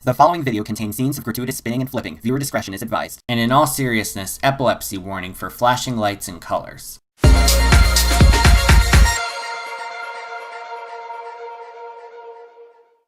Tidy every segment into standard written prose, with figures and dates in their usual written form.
The following video contains scenes of gratuitous spinning and flipping. Viewer discretion is advised. And in all seriousness, epilepsy warning for flashing lights and colors.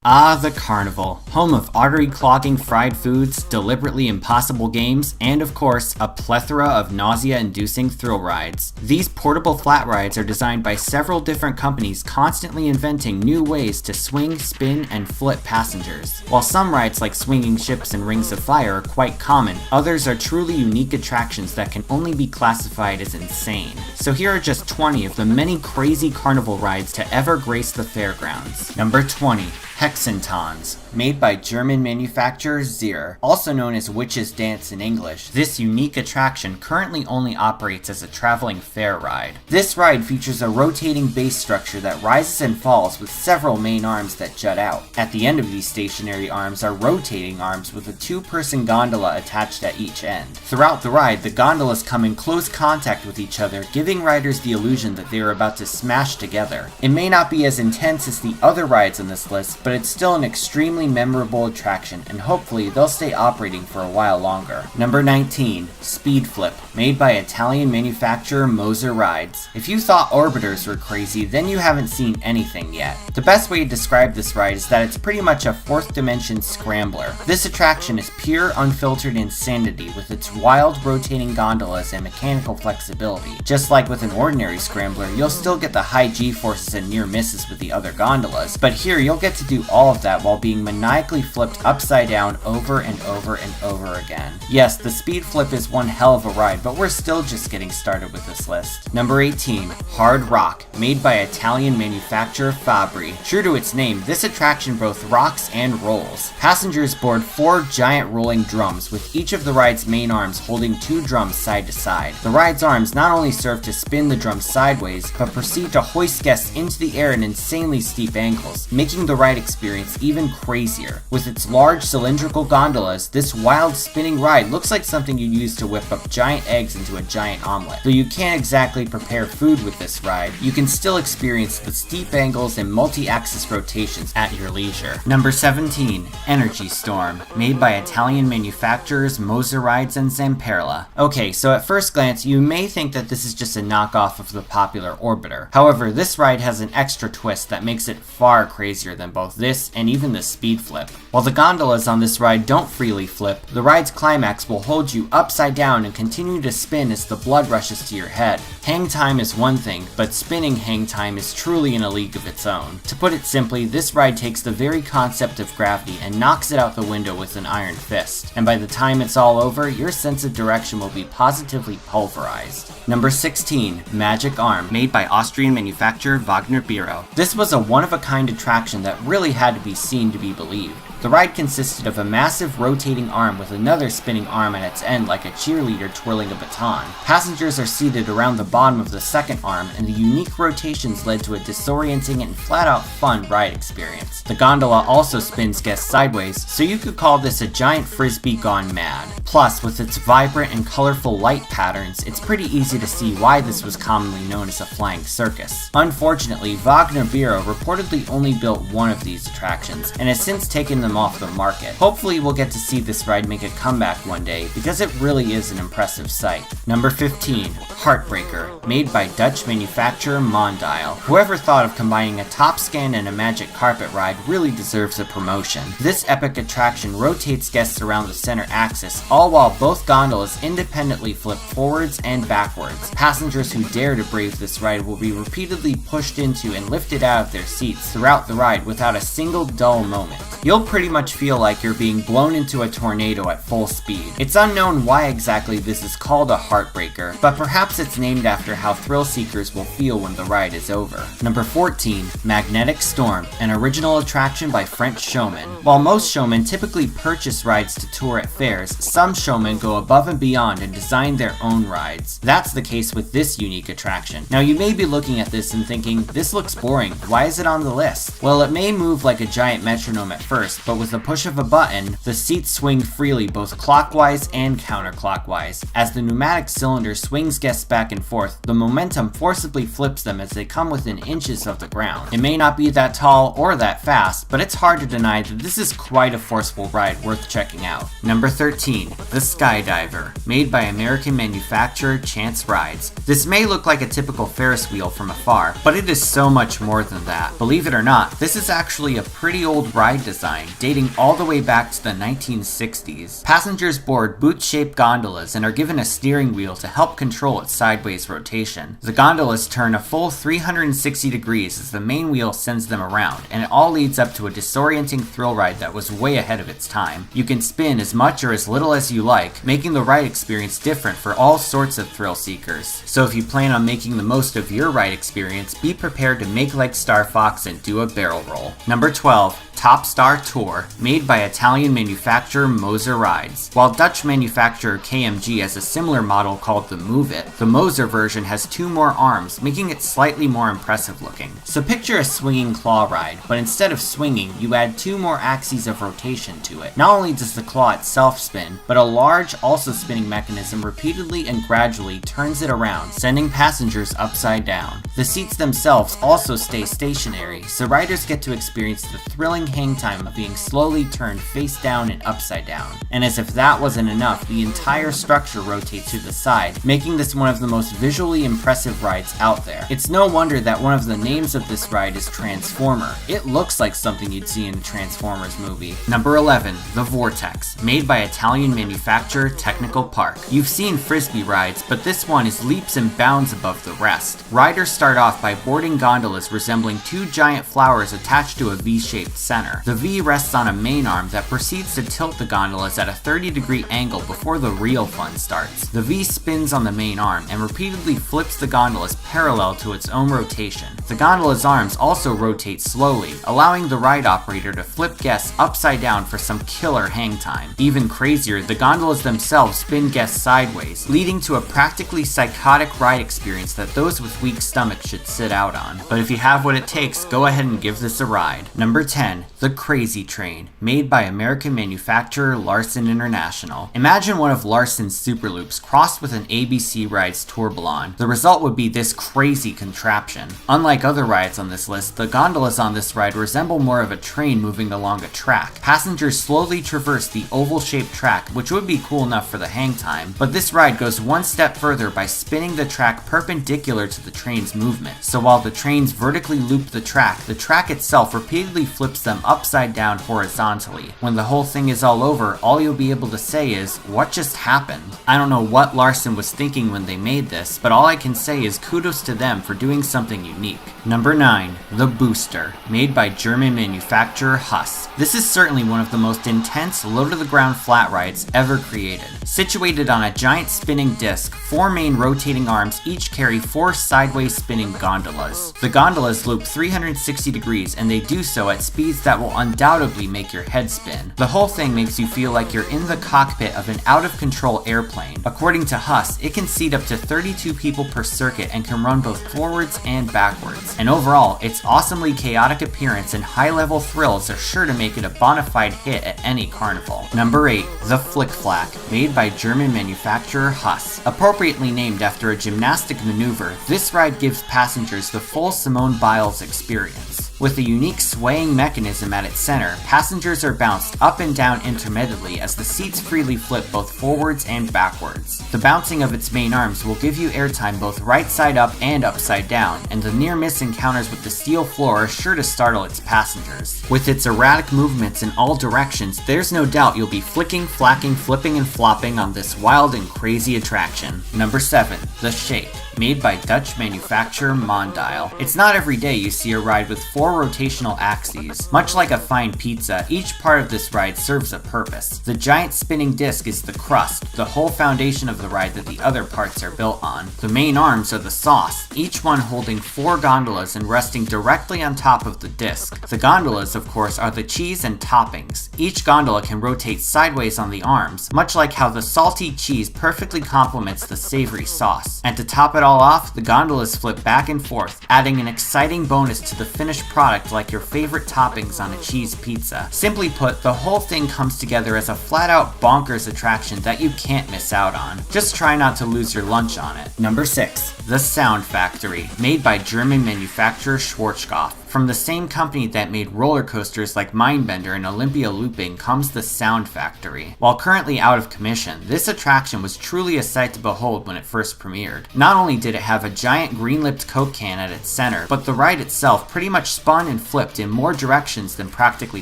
Ah, the Carnival, home of artery-clogging fried foods, deliberately impossible games, and of course, a plethora of nausea-inducing thrill rides. These portable flat rides are designed by several different companies constantly inventing new ways to swing, spin, and flip passengers. While some rides like swinging ships and rings of fire are quite common, others are truly unique attractions that can only be classified as insane. So here are just 20 of the many crazy carnival rides to ever grace the fairgrounds. Number 20. Hexentons, made by German manufacturer Zier, also known as Witch's Dance in English. This unique attraction currently only operates as a traveling fair ride. This ride features a rotating base structure that rises and falls with several main arms that jut out. At the end of these stationary arms are rotating arms with a two-person gondola attached at each end. Throughout the ride, the gondolas come in close contact with each other, giving riders the illusion that they are about to smash together. It may not be as intense as the other rides on this list, but it's still an extremely memorable attraction, and hopefully they'll stay operating for a while longer. Number 19. Speed Flip, made by Italian manufacturer Moser Rides. If you thought orbiters were crazy, then you haven't seen anything yet. The best way to describe this ride is that it's pretty much a fourth dimension scrambler. This attraction is pure unfiltered insanity with its wild rotating gondolas and mechanical flexibility. Just like with an ordinary scrambler, you'll still get the high G-forces and near misses with the other gondolas, but here you'll get to do all of that while being maniacally flipped upside down over and over and over again. Yes, the speed flip is one hell of a ride, but we're still just getting started with this list. Number 18. Hard Rock, made by Italian manufacturer Fabri. True to its name, this attraction both rocks and rolls. Passengers board 4 giant rolling drums, with each of the ride's main arms holding 2 drums side to side. The ride's arms not only serve to spin the drums sideways, but proceed to hoist guests into the air at insanely steep angles, making the ride experience even crazier. With its large cylindrical gondolas, this wild spinning ride looks like something you'd use to whip up giant eggs into a giant omelet. Though you can't exactly prepare food with this ride, you can still experience the steep angles and multi-axis rotations at your leisure. Number 17. Energy Storm, made by Italian manufacturers Moser Rides and Zamperla. Okay, so at first glance, you may think that this is just a knockoff of the popular Orbiter. However, this ride has an extra twist that makes it far crazier than both this and even the speed flip. While the gondolas on this ride don't freely flip, the ride's climax will hold you upside down and continue to spin as the blood rushes to your head. Hang time is one thing, but spinning hang time is truly in a league of its own. To put it simply, this ride takes the very concept of gravity and knocks it out the window with an iron fist. And by the time it's all over, your sense of direction will be positively pulverized. Number 16. Magic Arm, made by Austrian manufacturer Wagner Biro. This was a one-of-a-kind attraction that really had to be seen to be believed. The ride consisted of a massive rotating arm with another spinning arm at its end like a cheerleader twirling a baton. Passengers are seated around the bottom of the second arm, and the unique rotations led to a disorienting and flat-out fun ride experience. The gondola also spins guests sideways, so you could call this a giant frisbee gone mad. Plus, with its vibrant and colorful light patterns, it's pretty easy to see why this was commonly known as a flying circus. Unfortunately, Wagner Biro reportedly only built one of these attractions, and has since taken them off the market. Hopefully we'll get to see this ride make a comeback one day, because it really is an impressive sight. Number 15. Heartbreaker, made by Dutch manufacturer Mondial. Whoever thought of combining a top scan and a magic carpet ride really deserves a promotion. This epic attraction rotates guests around the center axis, all while both gondolas independently flip forwards and backwards. Passengers who dare to brave this ride will be repeatedly pushed into and lifted out of their seats throughout the ride without a single dull moment. You'll pretty much feel like you're being blown into a tornado at full speed. It's unknown why exactly this is called a heartbreaker, but perhaps it's named after how thrill seekers will feel when the ride is over. Number 14. Magnetic Storm, an original attraction by French showmen. While most showmen typically purchase rides to tour at fairs, some showmen go above and beyond and design their own rides. That's the case with this unique attraction. Now you may be looking at this and thinking, this looks boring, why is it on the list? Well, it may move like a giant metronome at first, but with the push of a button, the seats swing freely both clockwise and counterclockwise. As the pneumatic cylinder swings guests back and forth, the momentum forcibly flips them as they come within inches of the ground. It may not be that tall or that fast, but it's hard to deny that this is quite a forceful ride worth checking out. Number 13, the Skydiver, made by American manufacturer Chance Rides. This may look like a typical Ferris wheel from afar, but it is so much more than that. Believe it or not, this is actually a pretty old ride design, dating all the way back to the 1960s. Passengers board boot-shaped gondolas and are given a steering wheel to help control its sideways rotation. The gondolas turn a full 360 degrees as the main wheel sends them around, and it all leads up to a disorienting thrill ride that was way ahead of its time. You can spin as much or as little as you like, making the ride experience different for all sorts of thrill seekers. So if you plan on making the most of your ride experience, be prepared to make like Star Fox and do a barrel roll. Number 12, Top Star Tour, made by Italian manufacturer Moser Rides. While Dutch manufacturer KMG has a similar model called the Move It, the Moser version has 2 more arms, making it slightly more impressive looking. So picture a swinging claw ride, but instead of swinging, you add 2 more axes of rotation to it. Not only does the claw itself spin, but a large, also spinning mechanism repeatedly and gradually turns it around, sending passengers upside down. The seats themselves also stay stationary, so riders get to experience the thrilling hang time of being slowly turned face down and upside down. And as if that wasn't enough, the entire structure rotates to the side, making this one of the most visually impressive rides out there. It's no wonder that one of the names of this ride is Transformer. It looks like something you'd see in a Transformers movie. Number 11, the Vortex, made by Italian manufacturer Technical Park. You've seen Frisbee rides, but this one is leaps and bounds above the rest. Riders start off by boarding gondolas resembling 2 giant flowers attached to a V-shaped center. The V rests on a main arm that proceeds to tilt the gondolas at a 30-degree angle before the real fun starts. The V spins on the main arm and repeatedly flips the gondolas parallel to its own rotation. The gondola's arms also rotate slowly, allowing the ride operator to flip guests upside down for some killer hang time. Even crazier, the gondolas themselves spin guests sideways, leading to a practically psychotic ride experience that those with weak stomachs should sit out on. But if you have what it takes, go ahead and give this a ride. Number 10, the Crazy Train, made by American manufacturer Larson International. Imagine one of Larson's Super Loops crossed with an ABC Rides Tourbillon. The result would be this crazy contraption. Unlike other rides on this list, the gondolas on this ride resemble more of a train moving along a track. Passengers slowly traverse the oval-shaped track, which would be cool enough for the hang time, but this ride goes one step further by spinning the track perpendicular to the train's movement. So while the trains vertically loop the track itself repeatedly flips them upside down horizontally. When the whole thing is all over, all you'll be able to say is, what just happened? I don't know what Larson was thinking when they made this, but all I can say is kudos to them for doing something unique. Number 9, the Booster, made by German manufacturer Huss. This is certainly one of the most intense low-to-the-ground flat rides ever created. Situated on a giant spinning disc, 4 main rotating arms each carry 4 sideways spinning gondolas. The gondolas loop 360 degrees, and they do so at speeds that will undoubtedly make your head spin. The whole thing makes you feel like you're in the cockpit of an out-of-control airplane. According to Huss, it can seat up to 32 people per circuit and can run both forwards and backwards. And overall, its awesomely chaotic appearance and high-level thrills are sure to make it a bona fide hit at any carnival. Number 8, the Flick Flack, made by German manufacturer Huss. Appropriately named after a gymnastic maneuver, this ride gives passengers the full Simone Biles experience. With a unique swaying mechanism at its center, passengers are bounced up and down intermittently as the seats freely flip both forwards and backwards. The bouncing of its main arms will give you airtime both right side up and upside down, and the near-miss encounters with the steel floor are sure to startle its passengers. With its erratic movements in all directions, there's no doubt you'll be flicking, flacking, flipping, and flopping on this wild and crazy attraction. Number 7, the Shake, made by Dutch manufacturer Mondial. It's not every day you see a ride with 4 rotational axes. Much like a fine pizza, each part of this ride serves a purpose. The giant spinning disc is the crust, the whole foundation of the ride that the other parts are built on. The main arms are the sauce, each one holding 4 gondolas and resting directly on top of the disc. The gondolas, of course, are the cheese and toppings. Each gondola can rotate sideways on the arms, much like how the salty cheese perfectly complements the savory sauce. And to top it all all off, the gondolas flip back and forth, adding an exciting bonus to the finished product like your favorite toppings on a cheese pizza. Simply put, the whole thing comes together as a flat-out bonkers attraction that you can't miss out on. Just try not to lose your lunch on it. Number 6. The Sound Factory, made by German manufacturer Schwarzkopf. From the same company that made roller coasters like Mindbender and Olympia Looping comes the Sound Factory. While currently out of commission, this attraction was truly a sight to behold when it first premiered. Not only did it have a giant green-lipped Coke can at its center, but the ride itself pretty much spun and flipped in more directions than practically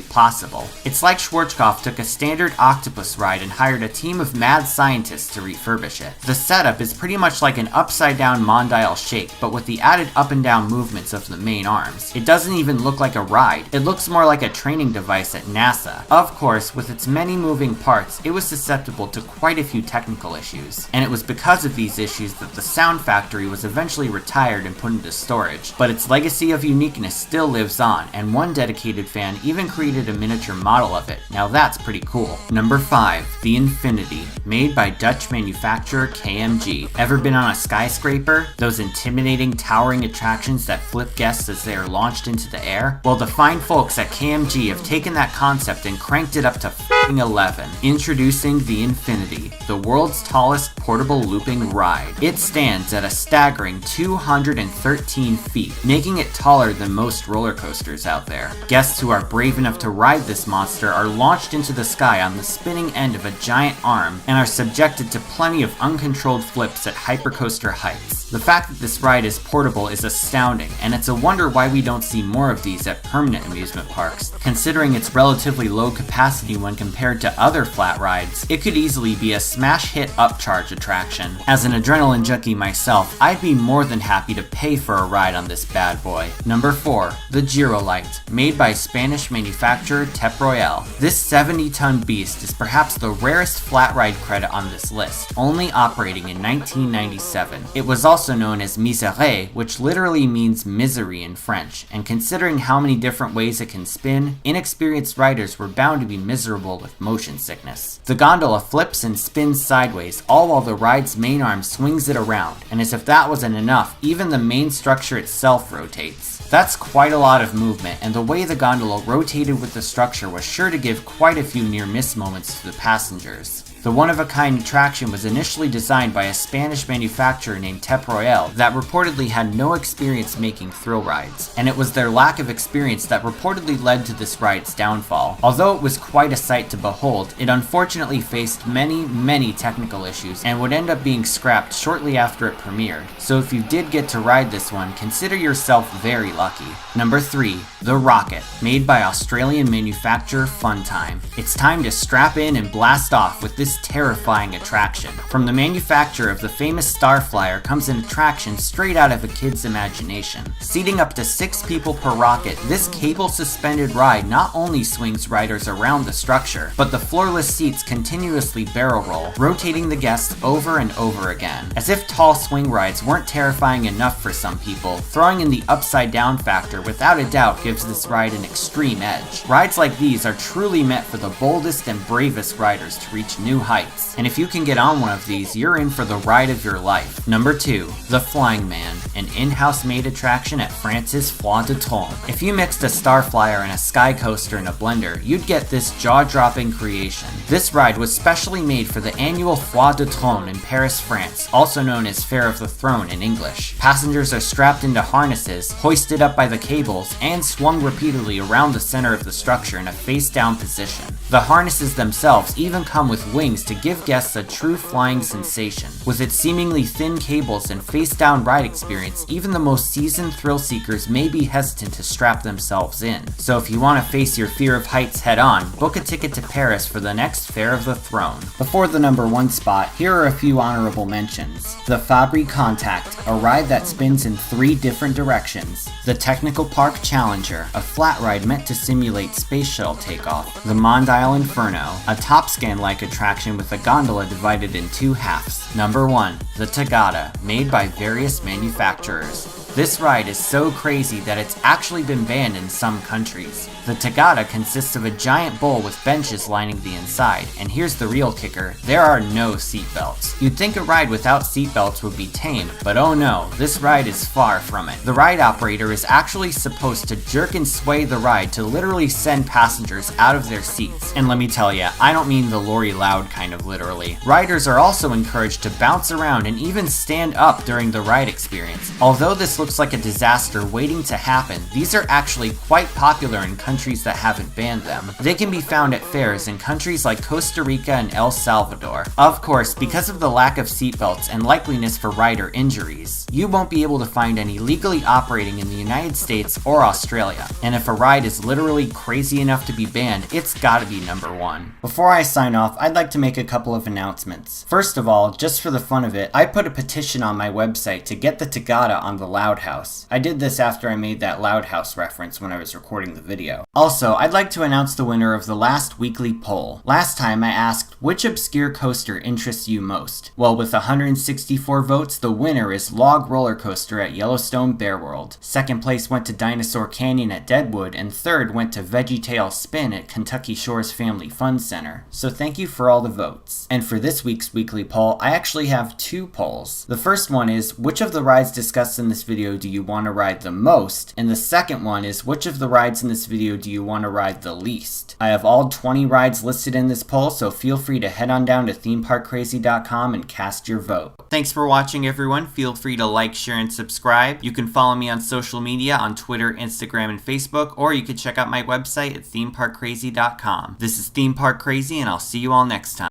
possible. It's like Schwarzkopf took a standard octopus ride and hired a team of mad scientists to refurbish it. The setup is pretty much like an upside-down Mondial shake, but with the added up and down movements of the main arms. It doesn't even look like a ride. It looks more like a training device at NASA. Of course, with its many moving parts, it was susceptible to quite a few technical issues, and it was because of these issues that the Sound Factory was eventually retired and put into storage. But its legacy of uniqueness still lives on, and one dedicated fan even created a miniature model of it. Now that's pretty cool. Number 5. The Infinity, made by Dutch manufacturer KMG. Ever been on a skyscraper? Those intimidating, towering attractions that flip guests as they are launched into the air? Well, the fine folks at KMG have taken that concept and cranked it up to f***ing 11. Introducing the Infinity, the world's tallest portable looping ride. It stands at a staggering 213 feet, making it taller than most roller coasters out there. Guests who are brave enough to ride this monster are launched into the sky on the spinning end of a giant arm and are subjected to plenty of uncontrolled flips at hypercoaster heights. The fact that this ride is portable is astounding, and it's a wonder why we don't see more of these at permanent amusement parks. Considering its relatively low capacity when compared to other flat rides, it could easily be a smash hit upcharge attraction. As an adrenaline junkie myself, I'd be more than happy to pay for a ride on this bad boy. Number 4. The Girolite, made by Spanish manufacturer Tep Royale. This 70-ton beast is perhaps the rarest flat ride credit on this list, only operating in 1997. It was also known as Misère, which literally means misery in French, and considering how many different ways it can spin, inexperienced riders were bound to be miserable with motion sickness. The gondola flips and spins sideways, all while the ride's main arm swings it around, and as if that wasn't enough, even the main structure itself rotates. That's quite a lot of movement, and the way the gondola rotated with the structure was sure to give quite a few near-miss moments to the passengers. The one-of-a-kind attraction was initially designed by a Spanish manufacturer named Tep Royale that reportedly had no experience making thrill rides, and it was their lack of experience that reportedly led to this ride's downfall. Although it was quite a sight to behold, it unfortunately faced many technical issues and would end up being scrapped shortly after it premiered. So if you did get to ride this one, consider yourself very lucky. Number 3. The Rocket, made by Australian manufacturer Funtime. It's time to strap in and blast off with this terrifying attraction. From the manufacturer of the famous Starflyer comes an attraction straight out of a kid's imagination. Seating up to 6 people per rocket, this cable-suspended ride not only swings riders around the structure, but the floorless seats continuously barrel roll, rotating the guests over and over again. As if tall swing rides weren't terrifying enough for some people, throwing in the upside-down factor without a doubt gives this ride an extreme edge. Rides like these are truly meant for the boldest and bravest riders to reach new heights, and if you can get on one of these, you're in for the ride of your life. Number 2. The Flying Man, an in-house made attraction at France's Foire de Trône. If you mixed a Starflyer and a Sky Coaster in a blender, you'd get this jaw-dropping creation. This ride was specially made for the annual Foire de Trône in Paris, France, also known as Fair of the Throne in English. Passengers are strapped into harnesses, hoisted up by the cables, and swung repeatedly around the center of the structure in a face-down position. The harnesses themselves even come with wings to give guests a true flying sensation. With its seemingly thin cables and face-down ride experience, even the most seasoned thrill seekers may be hesitant to strap themselves in. So if you want to face your fear of heights head-on, book a ticket to Paris for the next Fair of the Throne. Before the number 1 spot, here are a few honorable mentions. The Fabry Contact, a ride that spins in 3 different directions. The Technical Park Challenger, a flat ride meant to simulate space shuttle takeoff. The Mondial Inferno, a top scan-like attraction with a gondola divided in 2 halves. Number 1. The Tagada, made by various manufacturers. This ride is so crazy that it's actually been banned in some countries. The Tagada consists of a giant bowl with benches lining the inside, and here's the real kicker, there are no seatbelts. You'd think a ride without seatbelts would be tame, but oh no, this ride is far from it. The ride operator is actually supposed to jerk and sway the ride to literally send passengers out of their seats. And let me tell ya, I don't mean the Lori Loud kind of literally. Riders are also encouraged to bounce around and even stand up during the ride experience. Although this looks like a disaster waiting to happen, these are actually quite popular in countries that haven't banned them. They can be found at fairs in countries like Costa Rica and El Salvador. Of course, because of the lack of seatbelts and likeliness for rider injuries, you won't be able to find any legally operating in the United States or Australia. And if a ride is literally crazy enough to be banned, it's gotta be number one. Before I sign off, I'd like to make a couple of announcements. First of all, just for the fun of it, I put a petition on my website to get the Tagada on the Loud House. I did this after I made that Loud House reference when I was recording the video. Also, I'd like to announce the winner of the last weekly poll. Last time I asked, which obscure coaster interests you most? Well, with 164 votes, the winner is Log Roller Coaster at Yellowstone Bear World. Second place went to Dinosaur Canyon at Deadwood, and third went to VeggieTale Spin at Kentucky Shores Family Fun Center. So thank you for all the votes. And for this week's weekly poll, I actually have two polls. The first one is, which of the rides discussed in this video do you want to ride the most? And the second one is, which of the rides in this video do you want to ride the least? I have all 20 rides listed in this poll, so feel free to head on down to themeparkcrazy.com and cast your vote. Thanks for watching, everyone. Feel free to like, share, and subscribe. You can follow me on social media on Twitter, Instagram, and Facebook, or you can check out my website at themeparkcrazy.com. This is Theme Park Crazy, and I'll see you all next time.